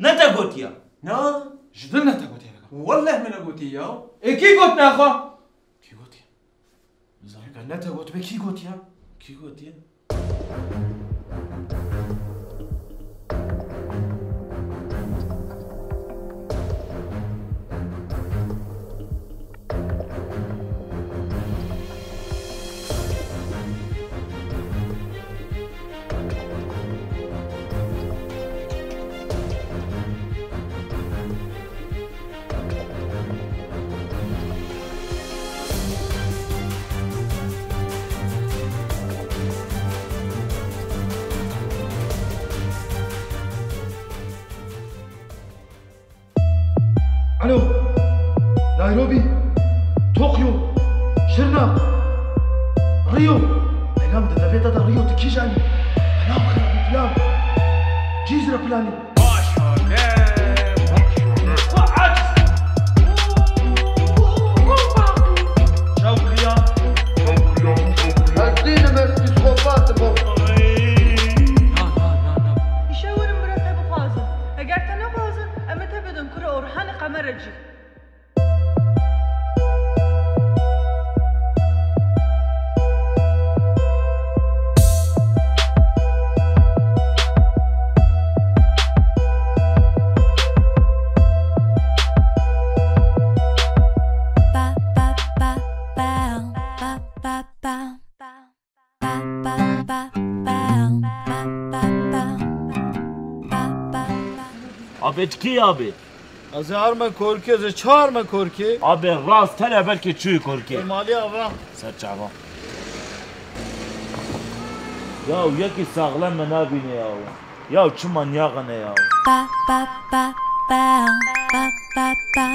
نتا قوتيا نا جدل نتا قوتيا والله من قوتيا إيه كي قوتنا أخو كي قوتيا زين نتا قوت بكي قوتيا كي قوتيا الو نيروبي طوكيو شرنا ريو ايام دافيتا دا ريو تكيجاني انا خرب فلان جيزرا فلاني Abi ki abi? از هر من کرکی از چهار من کرکی Abi rast tele belki çuy korki. مالی آوا Serçava. Ya yeki sağlam mı ne bine ya? Ya çu manyağı ne ya? Ba ba ba ba ba ba ba.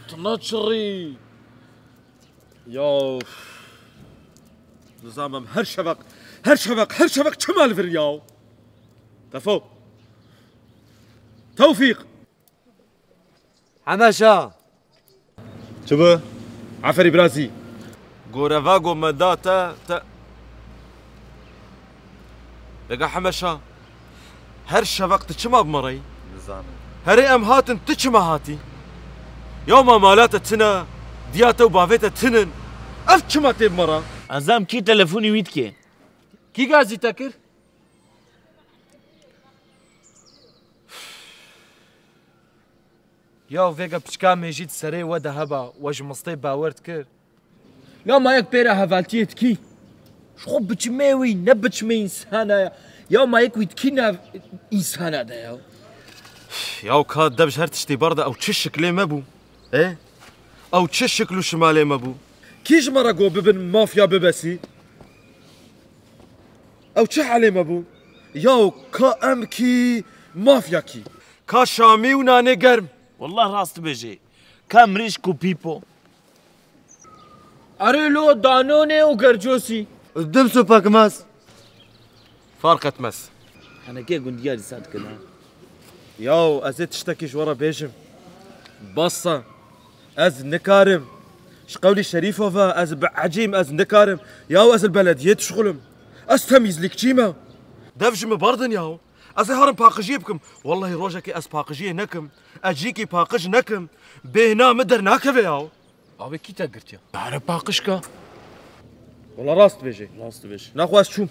تناچری یا نظامم هر شبك شمال فرياو تفو توفيق حماشا شبه عفري برازي غورافاغو مداتا لقى حماشا هر شبك تشما بمري هري ام هاتن تشما هاتي يوم مالات تنا دياتا وبافيتا تنن اف تشما تيب مرا Azam ki telefoni wit ki? كي غازي تاكر يا فيجا بشكا ميجيت سري ودا هبا واش مصطي باورت كر لا ما يك بيرا هفالتيت كي شخو بتشميوي نبتشمي انسانا يا ما يك ويتكينا انسانا دا يا ياو كاد دبش هر تشتي برده او تششك لي مبو ايه او تششك لو شمالي مبو كيش مرة قو ببن مافيا ببسي او تشح علي مبو ياو كا امكي مافيا كي كا شامي وناني قرم والله راست بيجي كم ريش كو بيبو اريلو دانوني وقرجوسي الدمسو باكماس فارقة مس انا كي قلت ديالي صاد كلها ياو ازيد تشتكيش ورا بيجم بصة از نكارم شقولي شريفوفا از بعجيم از نكارم ياو از البلدية تشغلم از تميز لك جيما دفجم باردن ياو از هارم باقجي بكم والله روجكي از باقجي نكم اجيكي باقج نكم بهنا مدر ناكفه ياو ابي كي تقرت يا بعرف باقشكا والله راست بيجي ناخو از شوم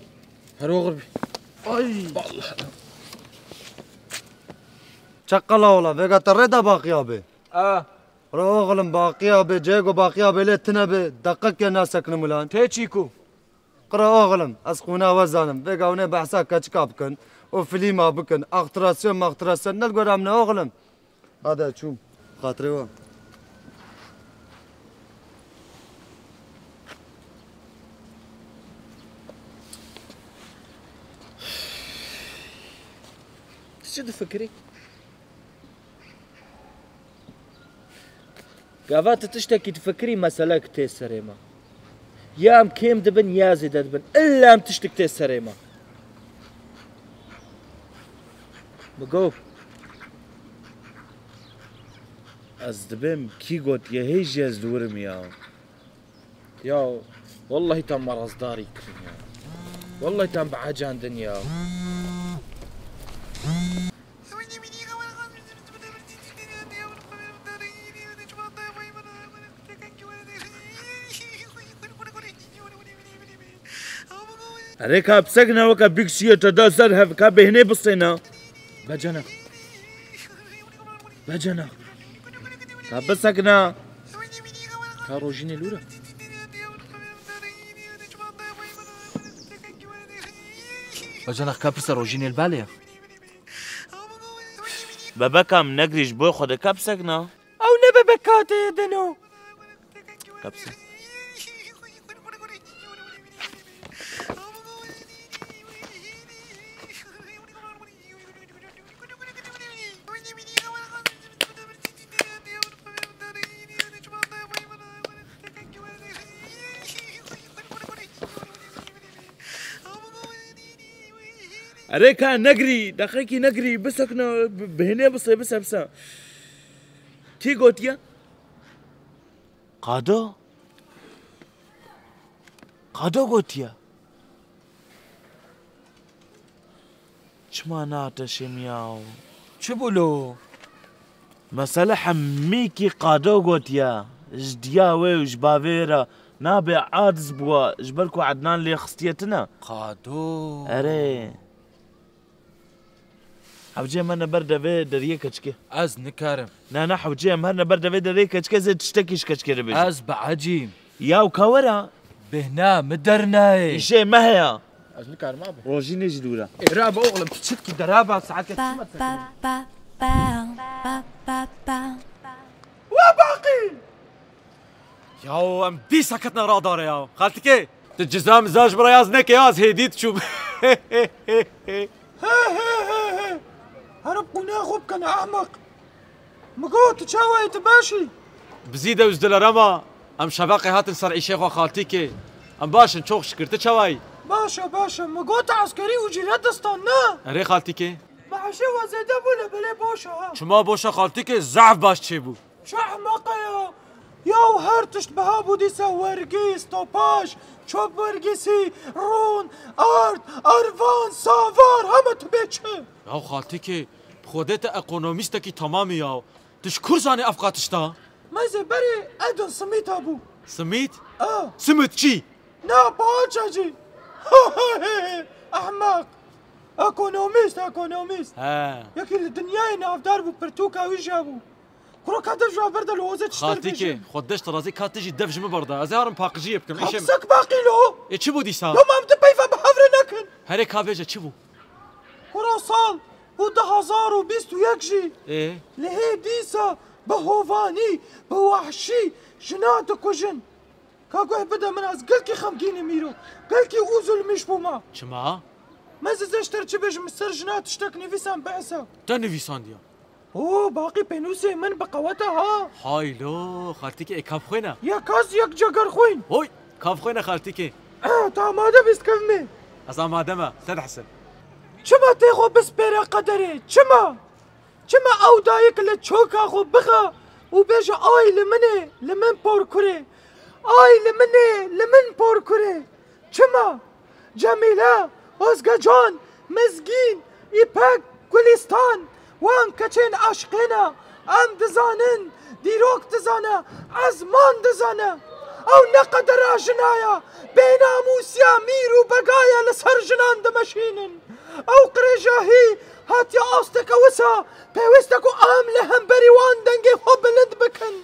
هرو غربي اي والله شقلا والله فيجا تريدا باقي ابي روغلم باقيا بجيجو باقيا بليتنا بدقق يا ناس سكن مولان تيتشيكو قرا اوغلم اسقونا وزانم بيغاوني بحسا كاتشكابكن وفيليما بكن اختراسيون ما اختراسيون نلقى رامنا اوغلم هذا شو خاطري هو شو تفكري؟ قافات تشتكي تفكري مسألة كتير سريمة يام كيم دبن يا زيد دبن إلا ام تشتكي كتير سريمة بقوف از دبم کی گوت یه هیچ از دورم یا يا والله تم مرض داري يا والله تم بعجان دنيا أريكا بسكنا وكا بيكسية تدا سرها كا بهني بصينا بجنا كا بسكنا كاروجيني لولا بجنا كابرسا روجيني البالية بابا كام نقريش بوي خود كا بسكنا او نبا بكاتي دنو كبسة أريكا نقري دقيقي نقري بسكنا بهني بصي بسا تي قوتيا قادو قوتيا شما ناتش مياو شبولو مسألة حميكي قادو قوتيا جدياوي وجبافيرا نابع عادز بوا جبالكو عدنان لي خستيتنا قادو أري حوجي مهنا بردا في دريه كشكي از نكارم نا حوجي مهنا بردا في دريه كشكي زي تشتكيش كشكي ربيج از بعجيم يا وكورا بهنا مدرناي شيء ما هي از نكارم ما به روجيني جدورة إرابة أغلب تشتكي درابة ساعات ba كتير ba ba ba ba ba. ياو ام دي سكتنا رادار ياو خالتك ايه الجزام زاج براياز نك ياز هديت شو هرب ناخب كان أحمق مقوت تشاوي تباشي بزيدة وزدل رما ام شباقي هاتن سرعي شيخ خالتك ام باش نشوخ شكرت شواي باشا مقوت عسكري وجيرات دستانا اري خالتك معشي وزيدا بولا بلا باشا شما بوشا خالتك زعف باش تشيبو شو أحمق ياو هرتشت بهابو ديسا ورقيس توباش شوب ورقيسي رون ارد اروان سافار همه تبيتشه ياو خالتك بخودت اقونوميستكي تمامي ياو تشكر زاني افقاتشتا مازي بري ادن سميت ابو سميت اه سمت شي نا باجاجي احمق اكونوميست ها ياكي الدنيا ناف داربو برتوكا ويجابو كروك هذا جو برد الوزة تشتري خالتك خودش ترازي كات تجي دفج مبردا ازهرم باقجيه بكم ايش حبسك باقي له ايه تشبو ديسا يوم عم تبيفا بحفر نكن هري كافيجا تشبو كرو صال وده 1021 جي ايه لهي ديسا بهوفاني بوحشي جنات كوجن كاكو بدا من از قلكي خمقيني ميرو قلكي اوزل مش بوما شما ما زيزاش ترتشي بيج مستر جنات تشتكني في سام بعسا تاني سانديا اوه باقي بينوسي من بقوتها هاي لو خالتك ايه كاف خوينا يا كاز يك جاكر خوين هوي كاف خوينا خالتك تا ماذا بيستكفمي ازا ما دما سد حسن چما تيخو بس بيرا قدري چما او دايك لتشوكا خو بخا وبيجا اي لمن بوركوري اي لمن بوركوري چما جميلة ازگا جان مزگين ايباك گلستان وان كچين عشقنا ام دزانن ديروك دزانا ازمان دزانا او نقدر جنايا بين موسيا ميرو بقايا لسر جنان دمشينن او قريجاهي هات يا اوستك وسا بيوستكو ام لهم بريوان دنگي خو بلند بكن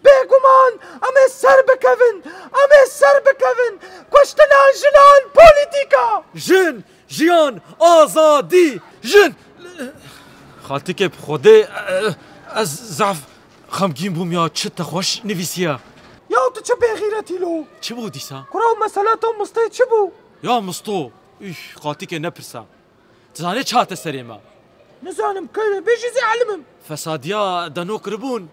بيگومان ام السر بكفن كشتنا جنان بوليتيكا جن جيان آزادي جن خالتك بخودي از زعف خمگين بوم يا چت خوش نويسيا يا تشبه غيرتي لو چبو ديسا كراو مسألة مستي چبو يا مستو ايش خالتك نبرسا تزاني چات سريما نزانم كيف بيجي زي علمم فساديا دانو قربون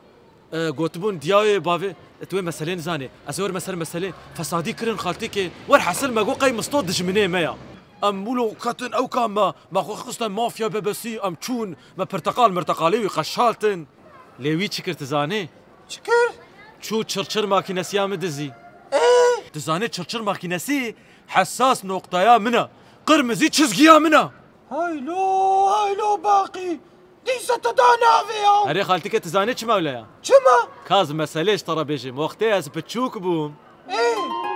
قوتبون دياوي بافي توي مسألة نزاني ازور مسألة فسادي كرن خالتك ور حصل ما قوقي مستو دجمني ميا ام مولو كاتن او كام ما خو خصنا مافيا ببسي ام چون ما برتقال مرتقالي وقشالتن ليوي چكر تزاني شكر شو تشرشر ماكينة سيام دزي تزاني تشرشر ماكينسي حساس نقطة منا قرمزي تشزقيا منا هايلو باقي ديسة تدانا فيها هري خالتك تزاني چما ولا يا چما كاز مسألة ترى بيجي وقتها از بتشوك بوم ايه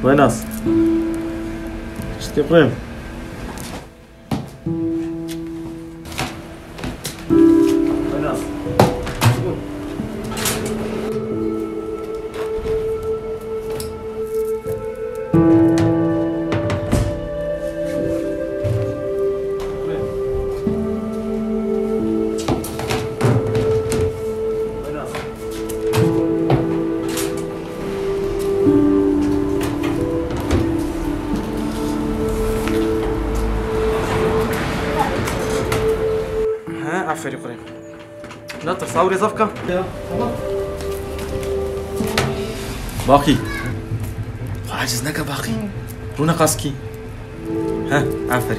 ويناس شتي قريم ويناس عفري قريب لا تصوري صفقة باقي عاجزناك باقي رونا قاسكي ها عفري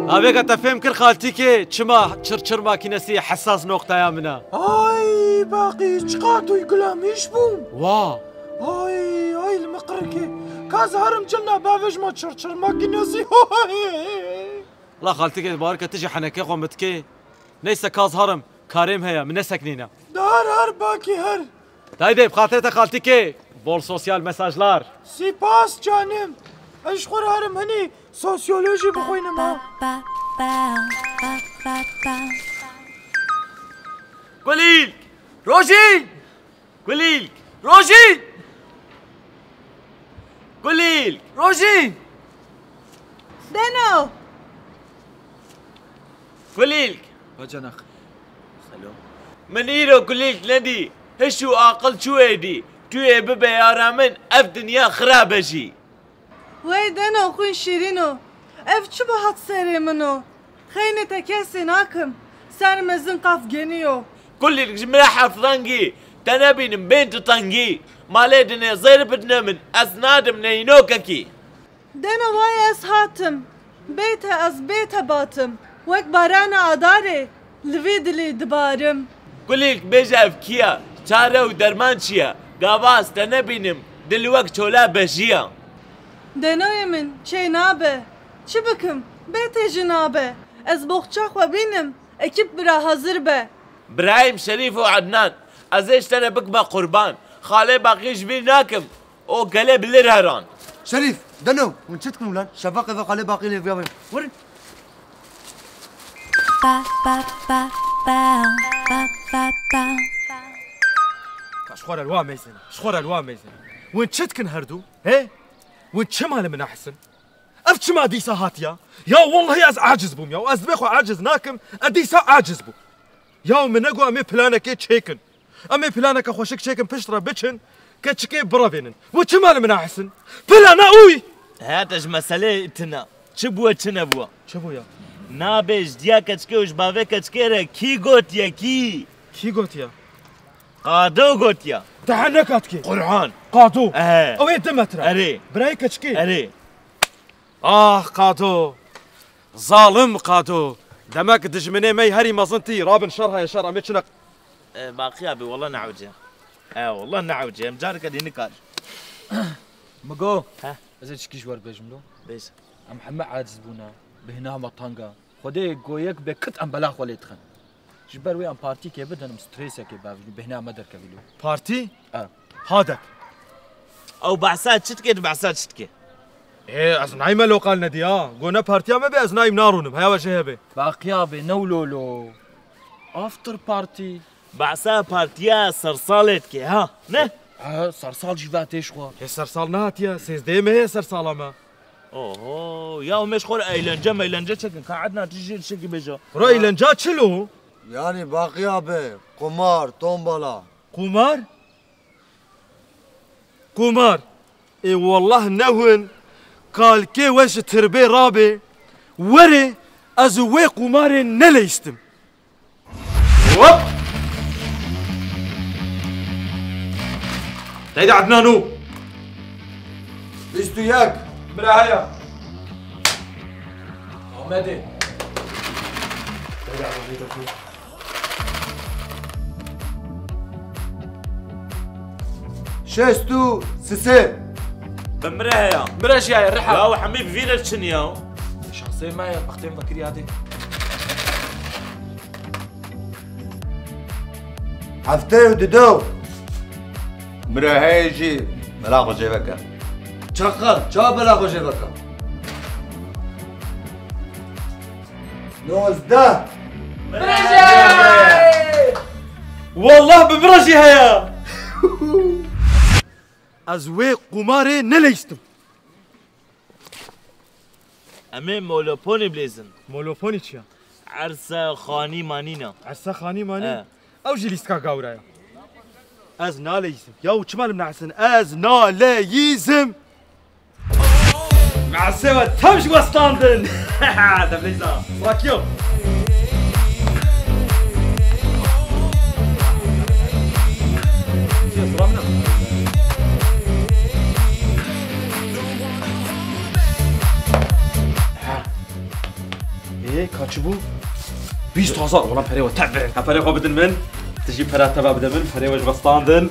أبيك تفهم كل خالتيكي چما چرچر ماكينسي حساس نقطة يا منا هاي باقي چقاتو يقولام يشبون واه هاي المقركي كاز هرم جلنا بافج ما تشرشر ما كناسي لا خالتيكي بارك تجي حنكي قومتكي نيسا كاز هرم كاريم هيا من سكنينا دار هر باقي هر تايدي بخاطرتا خالتيكي بول سوسيال مساجلار سيباس جانم اشخور هرم هني سوسيولوجي بخوينا ما قليل روجين قليل روجين قليل روجين دنو قليل وجنخ منيرو قليل ندي هشو عاقل شو هدي توي ببا يا رامن اف دنيا خرابجي وای دنو خوی شیرینو اف چه بهات سری منو خیلی تکسی ناکم سر مزن قاف گنیو قليل جمرا حفظانجي تنابين بنت طنجي مالي دنيا زير بدنا من اسنادم نينوككي دنو وای از هاتم بیت از بیت باتم وک باران عداره لوی دلی دبارم قليل بيجا افكيا چاره و درمان چيا قاواز تنبينم دلوك چولا بجيا دنوی من چه نابه چه بکم بیت جنابه از بخچاق و بینم اکیب برا حاضر به برايم شريف وعدنان ازيش تنا بكبا قربان خالي باقيش بي ناكم او قلب للهران شريف دنو ونشتكم ولان شفاق اذا قال باقي لي فيا ورد شخور الواميزن شخور الواميزن وين تشتكن هردو هي وين تشمال من احسن اف ما ديسا هاتيا يا والله از عاجز بوم يا از بخو عاجز ناكم اديسا عاجز بو يا من اقو امي بلانك تشيكن امي بلانك خوشك تشيكن بشرا بتشن كتشكي برافينن وتشمال من احسن بلانا اوي هاتش مسألة اتنا چبوا چنبوا شبويا نابش ديا كتشكي وش باوه كتشكيره كي قوتيا كي قوتيا قادو قوتيا تحنكاتكي قرعان قادو اه او يدمترا اري براي كتشكي اري قادو ظالم قادو دمك دجمني مي هري مازنتي رابن شرها يا شر امتشنق باقي ابي والله نعوجه والله نعوجه مجارك دي نكاج مقو ها ازي تشكيش ور بيجملو بيس ام محمد عاجز بونا بهنا مطانقا خدي قويك بكت ام بلاخ ولا يدخن جبر وي ام بارتي كي بدن ستريس كي بافجي بهنا مدر كبيلو بارتي اه هادك او بعسات شتكي بعسات شتكي ايه از نايمه لو قال ندي قلنا بارتي ما بي از نايم نارونم هيا وجه هبه باقيا بنولولو افتر بارتي بعسا بارتيا صرصالتك ها نه صرصال جيفاتيش خو هسر صالنات يا سيز ديما هي سر صالما اوه يا مش خور ايلنجا شكل قعدنا تجي شكل بيجا رأي لنجات شلو يعني باقي به قمار تومبلا قمار اي والله نهن قال كي وش تربي رابي وري ازوي قمار نليستم تايد عدنانو 21 برا هيا عمادي شستو سسي بمرها براش يا الرحى يا حميد فينا تشنياو شخصيا معي اختي مذكري هذه حفتي وددو مرهيجي بلاغو جيبك شغل شو بلاغو جيبك 19 والله ببرجي هيا ازوي قماري نليستم امين مولوبوني بليزن مولوفوني تشيا عرسه خاني مانينا عسا خاني ماني او جيليسكا قاورايا از ناليزم ياو شمال من عسن از ناليزم مع السوا تمشي وستاندن دبليزا راكيو ايه كاتشبو 20000 والله فريوه تعبان فريوه بدن من تجي فرا تبع بدن من فريوه بستاندن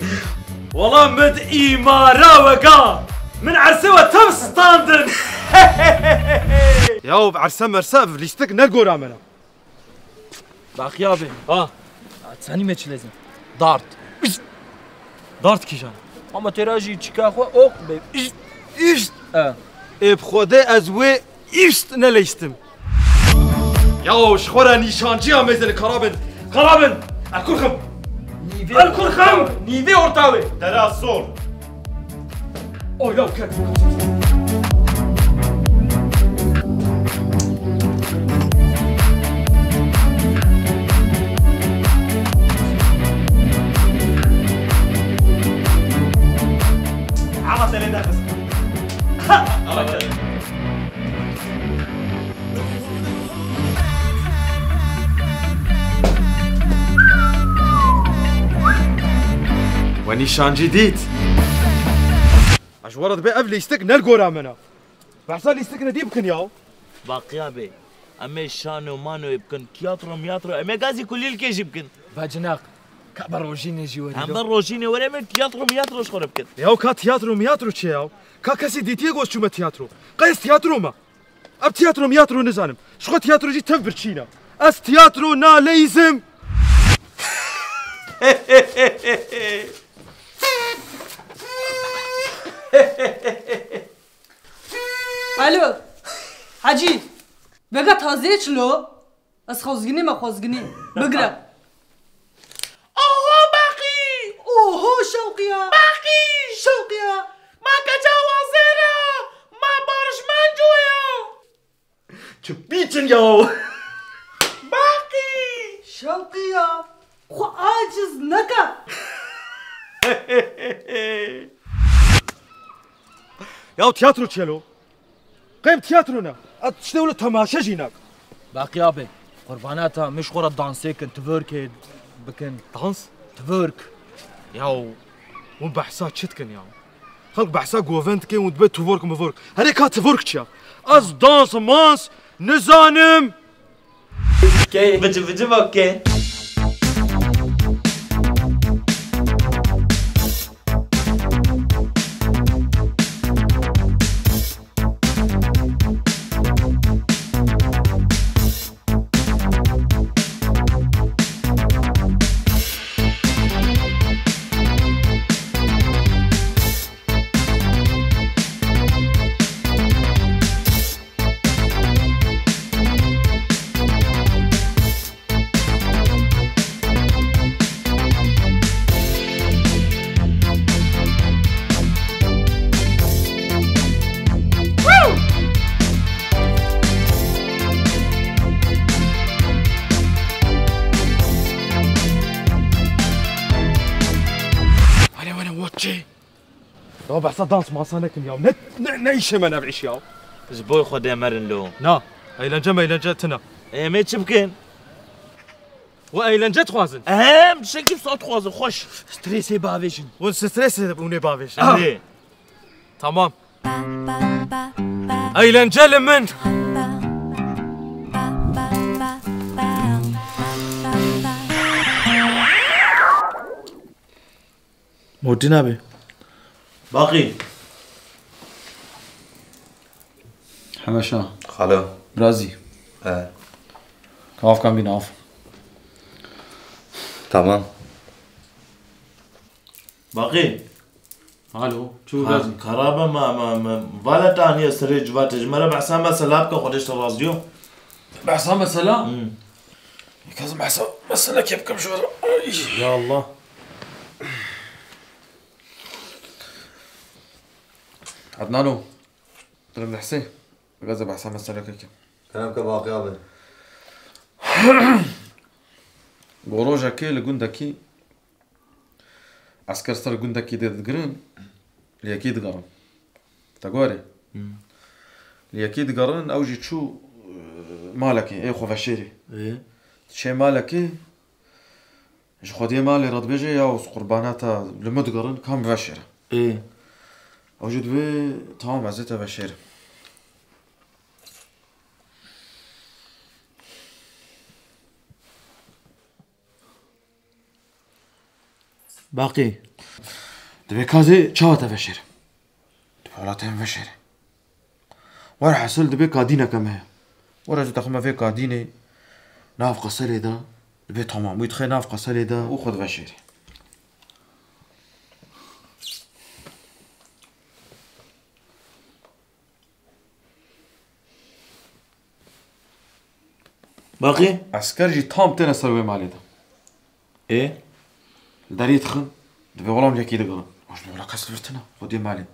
والله مد إيمارا وقا من عرسوة تم ستاندن ياو بعرسة مرسا ليستك نلقو رامنا باقي يابي تساني ماتش لازم دارت كيشان اما تراجي تشكاخو اوق بيب إيشت بخوده ازوي إيشت نليستم ياو شخورا نيشانجي اميزن قرابن الكرخم نيفي اورتاوي ترى صور او ياو كات عرفت اللي نفس ونيشان جديد اجورد بي افلي يستك نلقو رامنا بعصا لي يستك ندي بكن ياو باقي ابي امي شانو مانو يبكن تياترو مياترو امي غازي كل الكيج يبكن باجناق كبر وجيني جواري هم روجيني ولا من تياترو مياترو شخور يبكن ياو كا تياترو مياترو تشي ياو كا كاسي دي تيغوس شوما تياترو قيس تياترو ما اب تياترو مياترو نزانم شخو تياترو جي تفبرشينا اس تياترو نا ليزم الو حجی بگا تازه چلو از خوزگنی ما خوزگنی بگره اوه باقي اوهو شوقیا باقي شوقیا ما كجا وزيرة ما بارش من جويا چو بيچن ياو باقي شوقیا خو عاجز نکا ياو تياترو تشيلو قيم تياترونا اتشتولو تماشا جيناك باقي يابي قرباناتها مش خورة دانسيكن تفوركي بكن دانس تفورك ياو وين بحسا تشتكن ياو خلق بحسا جوفنت كي وين تبيت تفورك مفورك هذيك هات تفورك تشا از دانس مانس نزانم اوكي بجيب اوكي ياو بحسا دانس ما صانكن ياو نعيش ما نبعيش ياو زبوي خد يا مرن لو نا هاي لنجا ما لنجا تنا ايه ميت شبكين وأيلنجت خوازن اهم شكل صوت خوازن خوش ستريسي بافيشن ونستريس وني بافيش ايه تمام أيلنجة لمن مودينا بي باقي حماشا خلا برازي كاف كان بيناف تمام باقي الو شو برازي خرابة ما فالا تانية سريج فات جمرة بحسام سلابك خدش الرازيو بعصام السلام كازم بعصام مسألة كيف كم شهر يا الله عدنانو ترى حسين غزة بعصام مسألة كيف كلامك باقي أبدا غوروجا كي لجندكي عسكر صار جندكي دقرن ليكيد قرن تقولي ليكيد قرن أوجي شو مالكي إيه خوفشيري ايه شيء مالكي إيش خديه مالي رد بيجي يا وس قرباناتها لمدقرن كان بشر ايه أوجد بي تمام عزتها بشر باقي دبي كازي شاوتا بشر دبي ولا تهم بشر ورا حصل دبي كادينا كمان ورا جو تخمه في كاديني ناف قصلي ده دبي تمام ويتخي ناف قصلي ده وخذ بشر باقي عسكري تام تنا سروي مالي ده ايه داري يدخل دبي والله مليك يدقرن واش ولا كاس فرتنا خدي مالي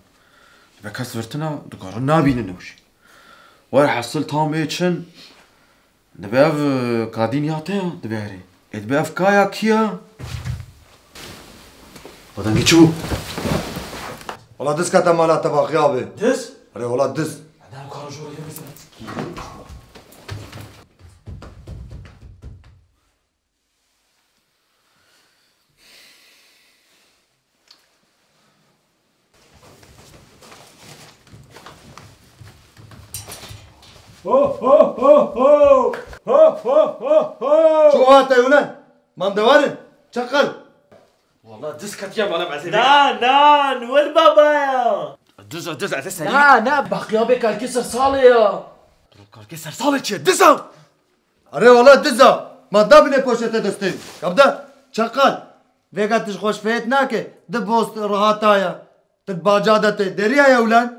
دبي كاس فرتنا دقرن نابين نوش ورا حصل تام ايتشن دبي اف كادين ياتيا دبي هري دبي اف كايا كيا ودان شو والله دس كتا مالات باقي أبدا دس أري والله دس انا كارو جوري مثلا شو هات يونان مندوارن شغل والله دسكت يا مالا معزيزي نان والبابايا دز على تسعة لا باقي ابي كالكسر صاليا كسر صالت شي دزا أري والله دزا ما دابني بوشته دستين كبدا شغل فيقا تشخوش فيتناك دبوست رهاتايا تتباجادته دريا يا ولان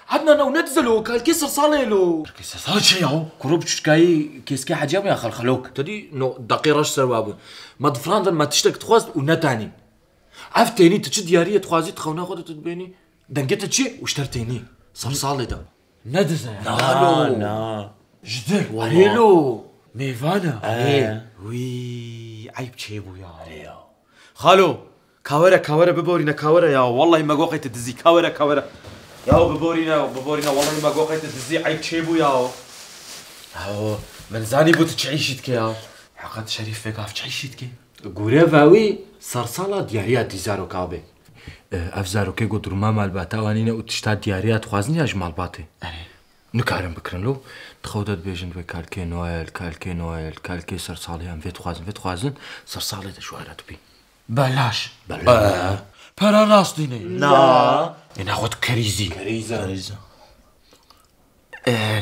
عدنان ونتزلو كالكسر صاليلو كسر صالت شي ياهو كروب شكاي كيسكي حجاب يا خلخلوك تدي نو دقيقة سوابو ما دفراندن ما تشتك تخواز ونتاني عفتيني تشد ديارية تخوازي تخونا خودت تبيني دنقت تشي واشترتيني صار صالي ده ندزة نا جدر وريلو ميفانا وي عيب تشيبو يا خالو كاورا ببورينا كاورا يا والله ما قوقيت تدزي كاورا يا ببورينا والله ما قوقيت تدزي عيب تشيبو يا من زاني بوت تعيشتك يا حقد شريف فيك عف تعيشتك قوريفاوي صار صالة ديارية ديزارو كابي افزارو كي قدر ما مال باتا وانينا وتشتا ديارية تخوازني اج مال باتي نكارم بكرن له تخودت بيجن في كالكي نويل كالكي صار صالي هم في تخوازن صار صالي ده شو عرات بي بلاش برا راس ديني نا انا خود كريزي كريزة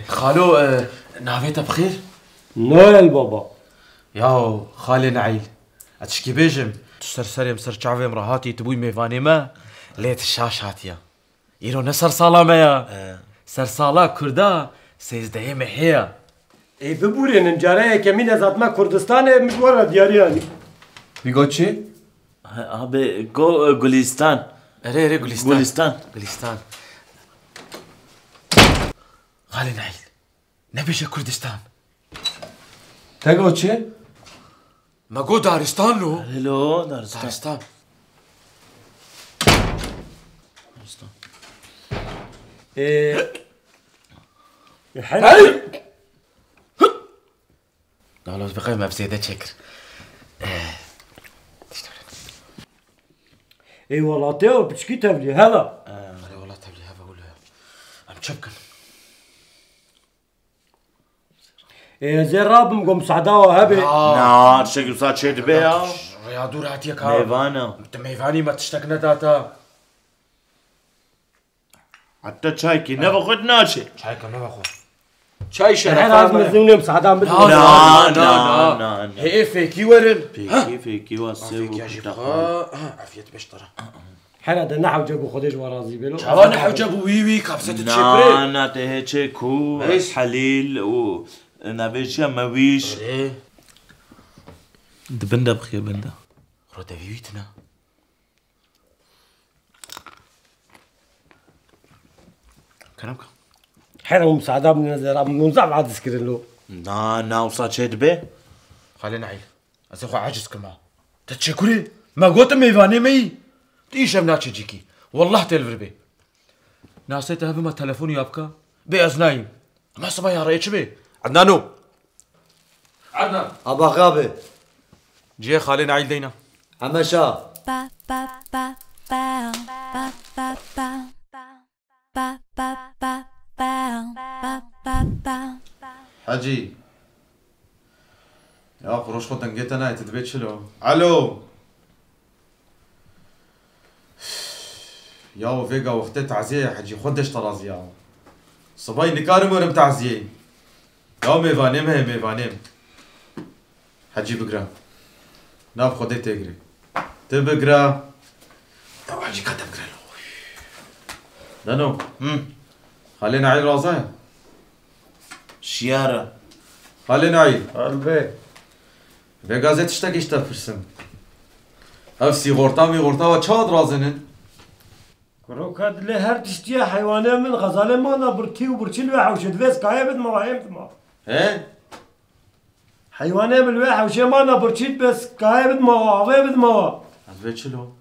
خالو نافيتا بخير نويل بابا ياو خالي نعيل اتشكي بيجم تسرسري مسر شعفي مرهاتي تبوي ميفاني ما ليت الشاش هاتيا يرو نسر صالا ميا سر صالا كردا سيزده محيا ای ببورین انجاره کمین از اتما کردستان مشوار دیاریانی بيقول چي؟ هابي گلستان ري گلستان خالي نعيل نبيش كردستان تگو چه؟ ما قو دارستان لو هلو دارستان دارستان حلو لا لا بقى ما بزيادة شكر. اي والله تيو بتشكي تبلي هلا. اي والله تبلي هذا ولا عم تشبكن. اي زين رابم قوم صعداوه هبي. نار شكل صار شيء بيها. يا دور هاتيك ها. ميفانا. انت ميفاني ما تشتكنا داتا. حتى شايكي نبغى ناشي. شايك انا باخو. شاي الحين شرف لازم نزلوني صعدان بدنا. لا هي فيكي ورن. فيكي واسيو. فيك يا جبغا. عافية بشطرة. الحين هذا نحو جابوا خديج ورازي بينو. شوان حجبوا وي كابسة تشبري. انا تهيتشيكو حليل و نافيشيا ماويش. دبندا بخير بندا. رد فيويتنا. كلامك. الحين هم صعدان من نزل منزعب عاد سكرين له. نا وصار شيء بيه. خلينا عيل. أزخو عاجز كمان. تتشكري ما قلت ميفاني مي. تيش أمنا تجيكي. والله تلفر بي. ناسيت هذا ما تلفوني أبكا. بأزنايم. ما صباح يا ريتش بي. عدنانو. عدنان. أبا غابة جي خلينا عيل دينا. همشا ba ba ba ba ba ba ba ba ba ba ba ba ba. حجي يا قروش خو تنقيت انا تدبيت شلو الو يا فيجا وقت تعزيه حجي خدش ترازيا صباي نكارم ورم تعزيه يا ميفانيم هي ميفانيم حجي بقرا ناف خدي تجري تبقرا يا حجي كتب قرا دانو خلينا عيل رازاي شيارة خلينا عيل قلبي فيجا زيت اشتاقيش تفرسم هفسي غورتامي غورتاوا تشاد رازنن كروك هاد اللي هر تشتيا حيوانات من غزالة ما انا برتي وبرتي الواحة وشد فيس قايبت ما رايمت ما ايه حيوانات من الواحة وشي ما انا برتي بس قايبت ما عويبت ما هذا شلو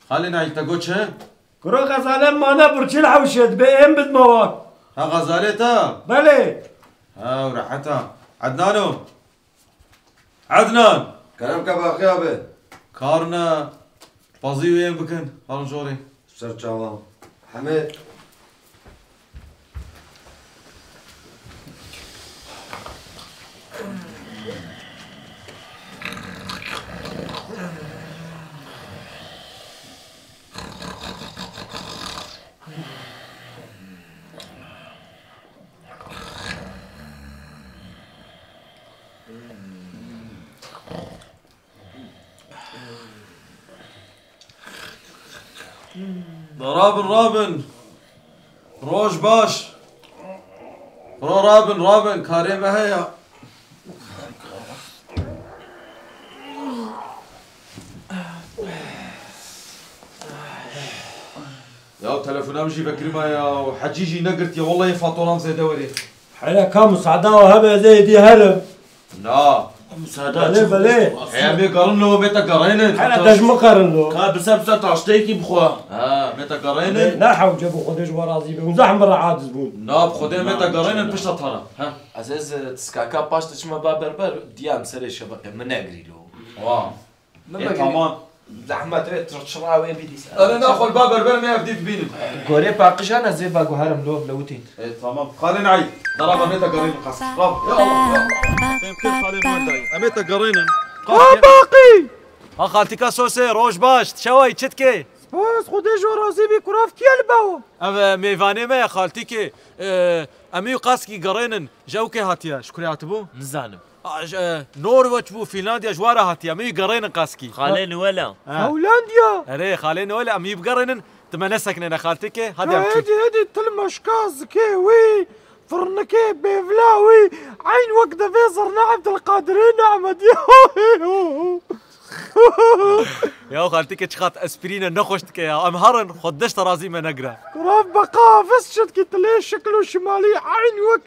خلينا عيل تقوتش كروك غزالة ما انا برتي الحوشد بأم بد ما ها غزالتها بلي ها ورحتها عدنانو عدنان كلامك باقي كارنا بازي وين بكن هارون جوري سر جواب حميد رابن روج باش رابن كاريمة هيا يا تلفون امشي بكري ما يا وحجيجي نقرت يا والله فاتوران زي دوري حيلا كم صعداوه هبه زي دي هرم لا بلي بلي يا مي قرنو متى قرينن حيلا دش مقارن له كان بسبسة تعشتيكي بخوا. متى قرينن نحو جابوا خديج ورازي بي وزحم برا عاد زبون ناب خدي متى قرينن بش تطهر ها عزيز تسكاكا باش تشما بابربر ديام سري شبكة من اقري له. واه تمام زحمة تشراوي بيدي انا ناخذ بابربر ما يبدي بينك قوري باقش انا زي باقو هرم لو لوتين. ايه تمام خلينا عيد ضربه متى قرين قص برافو يا الله امتى قرينا باقي ها خالتي كاسوسي روج باش تشوي تشتكي باس خديج ورازي بي كراف كيلباو اما ميفاني ما خالتي كي امي قاسكي قرينا جوكي هاتيا شكري هاتبو نزانم. نورويج بو فنلندا جوارا هاتيا امي قرينا قاسكي خالين ولا. هولندا اري خالين ولا امي بقرينا تمنسكنا خالتي كي هذا هدي تلمش كاز كيوي فرنكي بيفلاوي عين وقت فيزر عبد القادرين احمد يا خالتي كي تشخات اسبرينا نخشتك يا امهرن خدش ترازي ما نقرا كراف بقى فسشت كي تلي شكله شمالي عين وك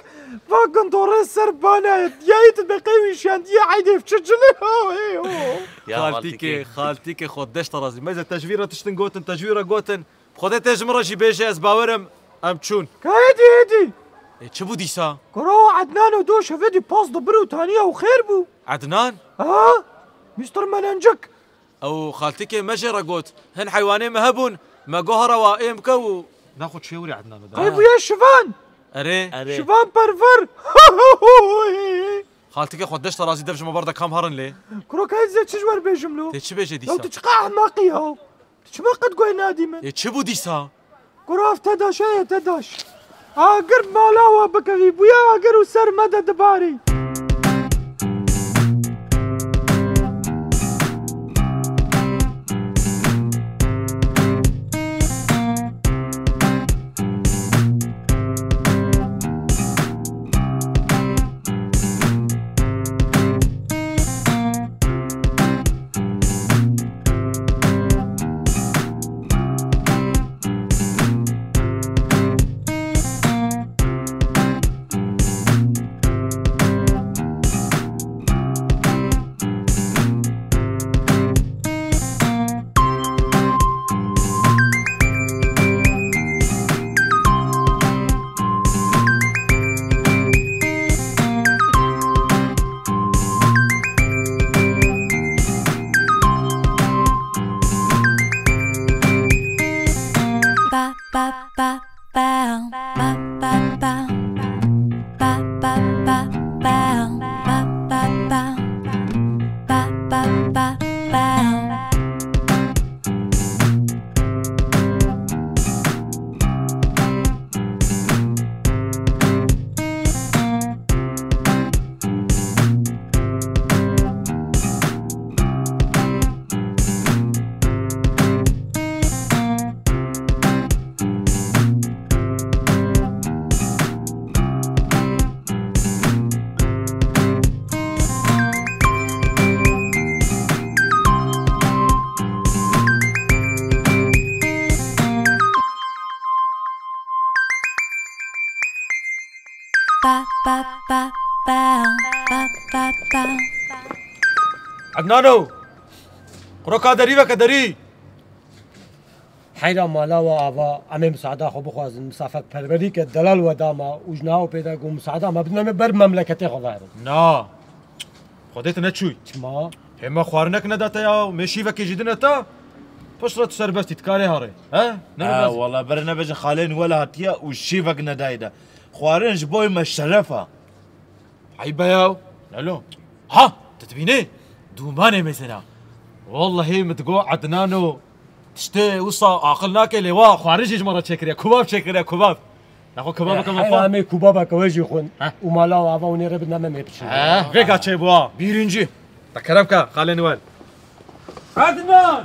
فاقن دوري سربانا ديايت بقيوي شاندي عيدي في شجلي خالتي كي خدش ترازي ما اذا تجويره تشتن قوتن تجويره قوتن خدت تجمره شي بيجي از باورم ام تشون هدي چه بو دیسا؟ كرو عدنان ودو شفدي باص دبرو تانية وخير بو عدنان؟ مستر مننجك او خالتك مجرى قوت هن حيواني مهبون ما قهرة وائم كو ناخد شوري عدنان طيب ويا الشفان اري شفان برفر خالتك خدش ترازي دفش مبارده كام هرن ليه؟ كرو كايزة تشجور بيجملو تشي بيجي ديسا لو تشقع حماقي هاو تشما قد قوي نادما تشي بو ديسا كرو افتداش ايه تداش اقر مالاوا بكغي بويا اقر وسر مدى دباري عدنانو قروكا دري وكدري حيرا مالا وآبا أمي مساعدة خو بخوازن مسافك پروری که دلال وداما وجناو پیدا گو مساعدة ما بدنا بر مملكتي خواهر نا خودت نچوي ما هما خوارنك نداتا يا مشي وكي جدنتا بشرت سربستي تكاري هاري ها والله برنا بجن خالين ولا هاتيا وشيفك ندايدا خوارن جبوي ما الشرفة عيبا ياو لالو ها تتبيني دوماني مثلا والله متقو عدنانو تشتي وصا عقلناك اللي وا خوارجي مرة شكريا كباب شكريا كباب ناخو كبابك ما أمي كبابك وجي خون ومالا وآبا ونير بدنا ما مبشي فيك هاتشي بوا بيرنجي تكرمك خالي نوال عدنان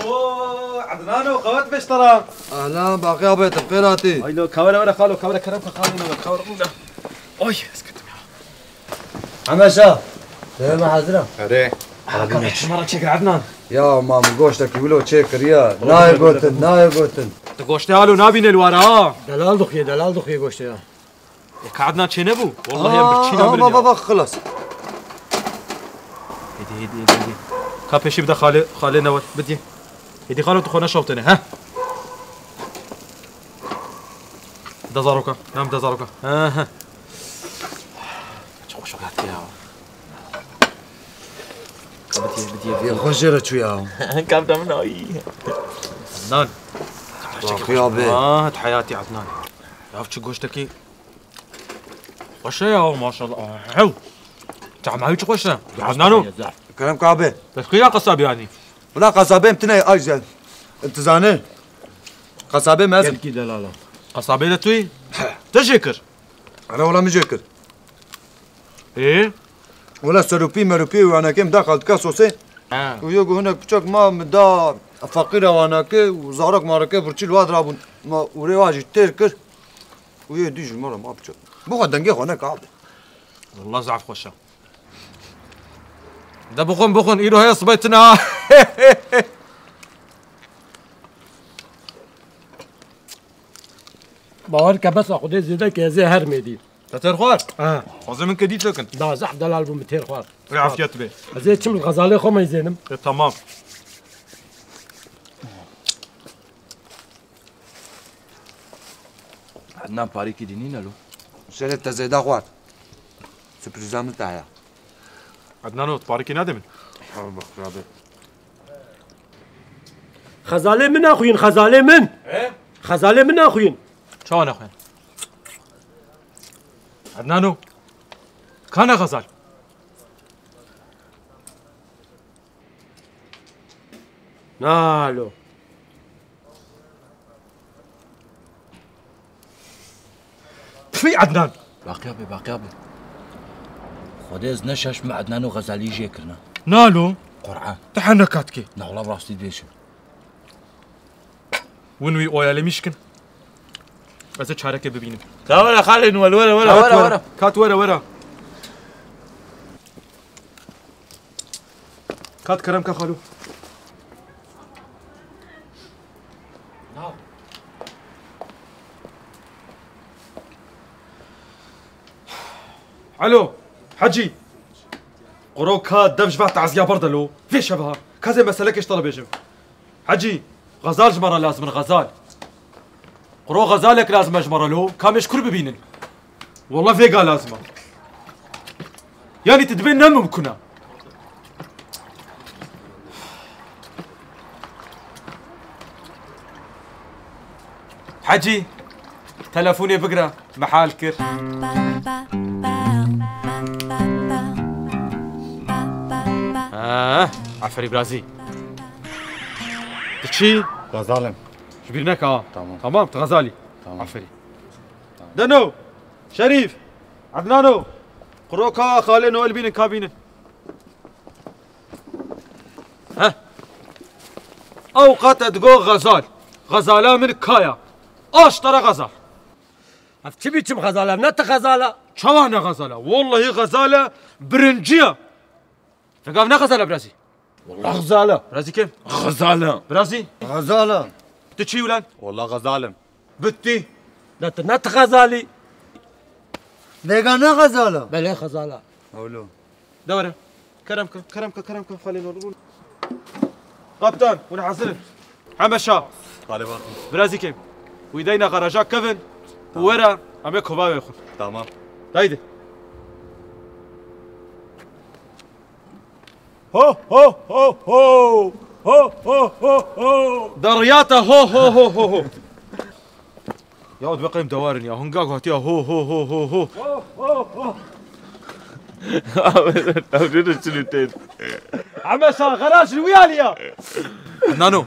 اوه عدنانو قوات بيش ترى اهلا باقي ابي تبقيراتي هاي لو كاميرا ولا خالو كاميرا كرمك خالي نوال كاميرا اوي اسكت عمشا تمام حاضرة اري مرة تشكر عدنان يا مام قوشتك يقولوا تشكر يا ناي قوتن تقوشتي هالو نابين الورا دلال دخي قوشتي يا عدنان شي نبو والله يا برتشينا من بابا خلص هدي كابيشي بدا خالي نوال بدي هدي خالو تخونا شوطني ها دزاروكا نعم دزاروكا ها شو قاعد يا بدي يا خجرة شوية كم تمناي عدنان باقي ابي حياتي عدنان عرفت شو قوشتكي وشيا ما شاء الله حلو تعال معي شو قوشنا عدنانو كلامك ابي بس كيا قصاب يعني ولا قصابين تناي اجل انت زاني قصابين مازن كي دلاله قصابين توي تشكر انا ولا مجيكر ايه ولا سروبي مروبي وانا كم دخلت كاسوسي ويجو هناك بشك ما مدا فقيره وانا كي وزارك ماركه برشي الواد رابون ما ورواجي تركر ويديج المره ما بشك بو دنجي هناك عبد والله زعف خوشة ده بخون ايدو هي صبيتنا باور که بس خودی زیده که زی هر میدی تتر خوار خوزه من كديت لكن دا زح دلال بو متر خوار عافيت به زي تشم الغزاله خو ما يزينم عدنان باريكي دينينا له شريت زيدا خوات سبريزام تاعها عدنانو تباركي نادم خزاله من اخوين خزاله من خزاله من اخوين شلون اخوين عدنانو كان غزال نالو في عدنان باقي ابي خديز نشش مع عدنان وغزالي جيكرنا نالو قرعان تحنا كاتكي نغلا براستي ديشو ونوي اويا لمشكن بس تشارك ببينم تا ورا خالد ورا كات ورا كات كرمك خالو الو حجي قروكا دبج بعت عزيا بردلو في شبهها كذا مسألة ايش طلب يجب حجي غزال جمرة لازم غزال قرو غزالك لازم اجمره له كام يشكر ببينن والله فيقا لازمه يعني تدبين نم ممكنه حجي تلفوني بقرا محال كر عفري برازي تشي غزالم شبيرناك تمام غزالي تمام عفري دنو شريف عدنانو قروكا خالينو البين كابين ها اوقات تقول غزاله من كايا اشترى غزال افتبي كم غزاله نت غزاله شوانا غزاله والله غزاله برنجيه فقافنا غزاله برازي والله غزاله برازي كيف غزالة برازي غزاله تشي ولان والله غزالم بتي نت غزالي فيغانا غزاله بله غزاله اولو دورة كرمك خلينا نقول قبطان ونحصل حمشا غالبا برازي كيف ويدينا غراجات كفن ورا عمك هباوي ياخذ تمام هيدي هو هو هو هو هو هو هو هو درياتا هو يا ود بقيم دوارن يا هنقاق هاتيا هو عمسا غراج الوياليا نانو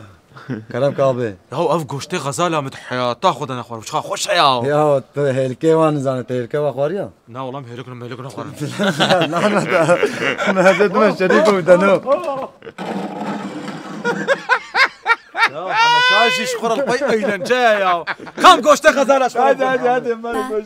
كلام كابي هو اف قوشتي غزاله متحيا تاخذ انا اخوان مش خوش يا يا هيلكي وان زانت هيلكي واخواريا لا والله مهلكنا اخوان ما هذا ما شريك ودنو يا حمشاشي شخور البي اين جاية كم قوشتي غزاله هذه ما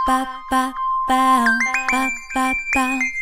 ba ba ba ba ba ba.